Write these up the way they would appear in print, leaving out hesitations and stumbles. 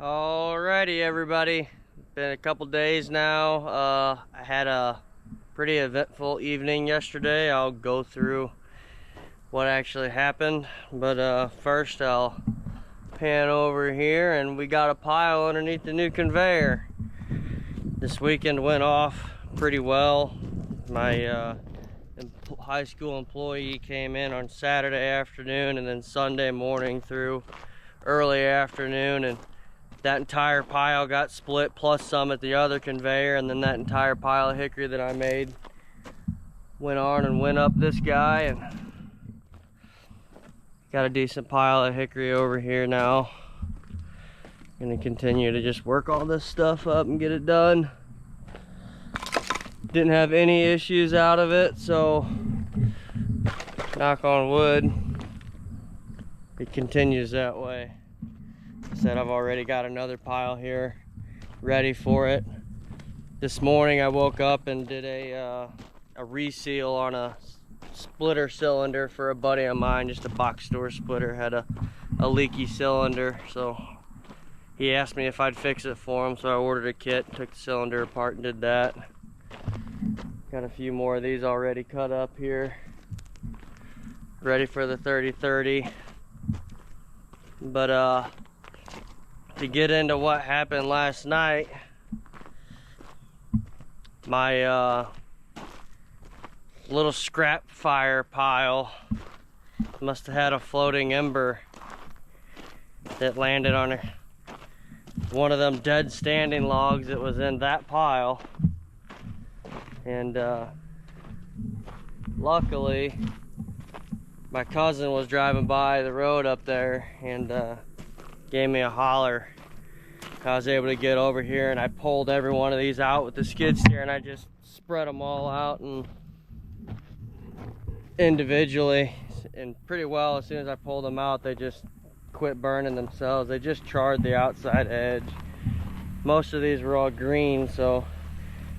Alrighty, everybody. Been a couple days now. I had a pretty eventful evening yesterday. I'll go through what actually happened, but first I'll pan over here, and we got a pile underneath the new conveyor. This weekend went off pretty well. My high school employee came in on Saturday afternoon, and then Sunday morning through early afternoon, and that entire pile got split, plus some at the other conveyor, and then that entire pile of hickory that I made went on and went up this guy, and got a decent pile of hickory over here now. Gonna continue to just work all this stuff up and get it done. Didn't have any issues out of it, so knock on wood, it continues that way. Said I've already got another pile here ready for it. This morning I woke up and did a reseal on a splitter cylinder for a buddy of mine. Just a box store splitter, had a leaky cylinder, so he asked me if I'd fix it for him, so I ordered a kit, took the cylinder apart and did that. Got a few more of these already cut up here, ready for the 30-30. But to get into what happened last night, my little scrap fire pile must have had a floating ember that landed on one of them dead standing logs that was in that pile, and luckily my cousin was driving by the road up there and gave me a holler. I was able to get over here, and I pulled every one of these out with the skid steer, and I just spread them all out and individually, and pretty well. As soon as I pulled them out, they just quit burning themselves. They just charred the outside edge. Most of these were all green, so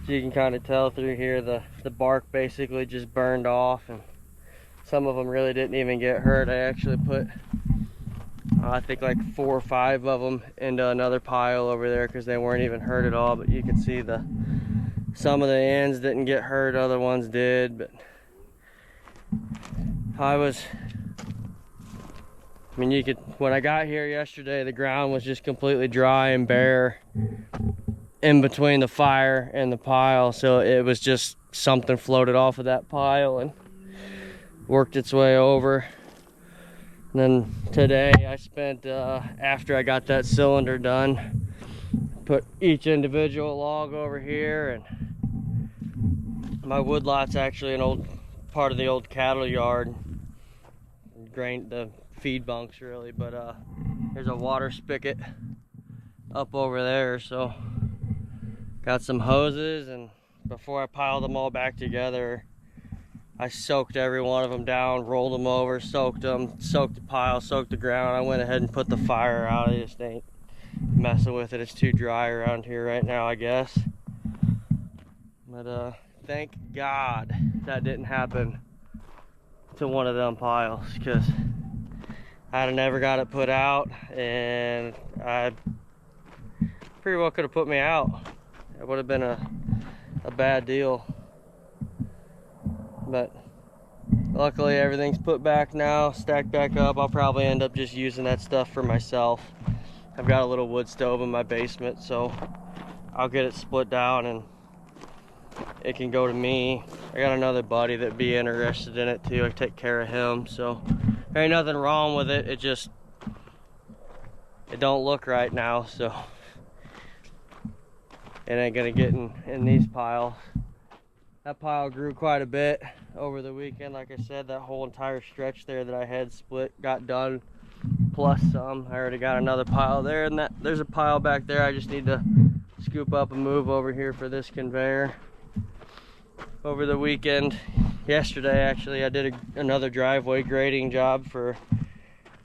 you can kind of tell through here the bark basically just burned off, and some of them really didn't even get hurt. I actually put I think like 4 or 5 of them into another pile over there because they weren't even hurt at all. But you can see some of the ends didn't get hurt, other ones did. But when I got here yesterday, the ground was just completely dry and bare in between the fire and the pile, so it was just something floated off of that pile and worked its way over. And then today I spent, after I got that cylinder done, put each individual log over here, and my woodlot's actually an old part of the old cattle yard, the feed bunks really, but there's a water spigot up over there, so got some hoses, and before I piled them all back together, I soaked every one of them down, rolled them over, soaked them, soaked the pile, soaked the ground. I went ahead and put the fire out. I just ain't messing with it. It's too dry around here right now, I guess. But thank God that didn't happen to one of them piles, because I'd have never got it put out, and I pretty well could have put me out. It would have been a bad deal. But luckily everything's put back now, stacked back up. I'll probably end up just using that stuff for myself. I've got a little wood stove in my basement, so I'll get it split down and it can go to me. I got another buddy that'd be interested in it too. I take care of him, so there ain't nothing wrong with it. It don't look right now, so it ain't gonna get in these piles. That pile grew quite a bit over the weekend. Like I said, that whole entire stretch there that I had split got done, plus some. I already got another pile there, and there's a pile back there I just need to scoop up and move over here for this conveyor. Over the weekend, yesterday actually, I did another driveway grading job for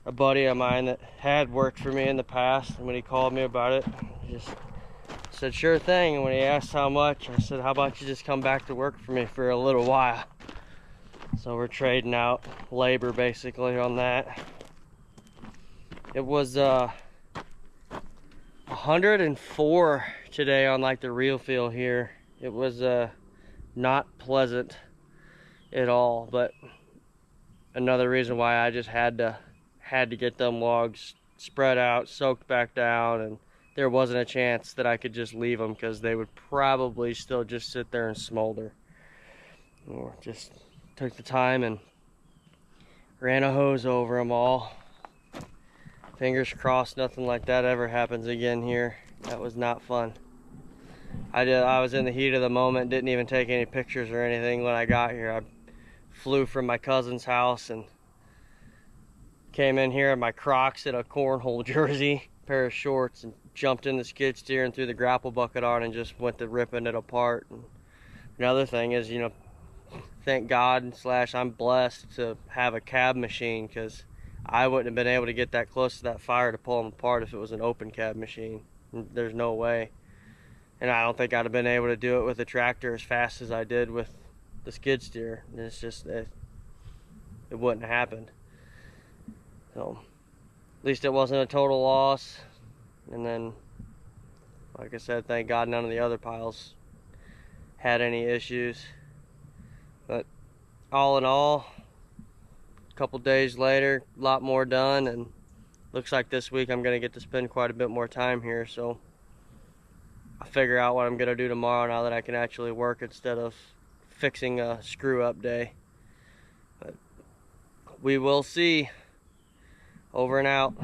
a buddy of mine that had worked for me in the past, and when he called me about it, he just said sure thing. And when he asked how much, I said, how about you just come back to work for me for a little while. So we're trading out labor basically on that. It was 104 today on like the real feel here. It was not pleasant at all, but another reason why I just had to get them logs spread out, soaked back down, and there wasn't a chance that I could just leave them because they would probably still just sit there and smolder. Or just took the time and ran a hose over them all. Fingers crossed nothing like that ever happens again here. That was not fun. I was in the heat of the moment, didn't even take any pictures or anything when I got here. I flew from my cousin's house and came in here in my Crocs and a cornhole jersey, pair of shorts, and jumped in the skid steer and threw the grapple bucket on and just went to ripping it apart. And another thing is, you know, thank God / I'm blessed to have a cab machine, because I wouldn't have been able to get that close to that fire to pull them apart if it was an open cab machine. There's no way. And I don't think I'd have been able to do it with a tractor as fast as I did with the skid steer. It's just, it wouldn't have happened. So, at least it wasn't a total loss. And then, like I said, thank God none of the other piles had any issues. But all in all, a couple days later, a lot more done, and looks like this week I'm gonna get to spend quite a bit more time here, so I'll figure out what I'm gonna do tomorrow now that I can actually work instead of fixing a screw up day. But we will see. Over and out.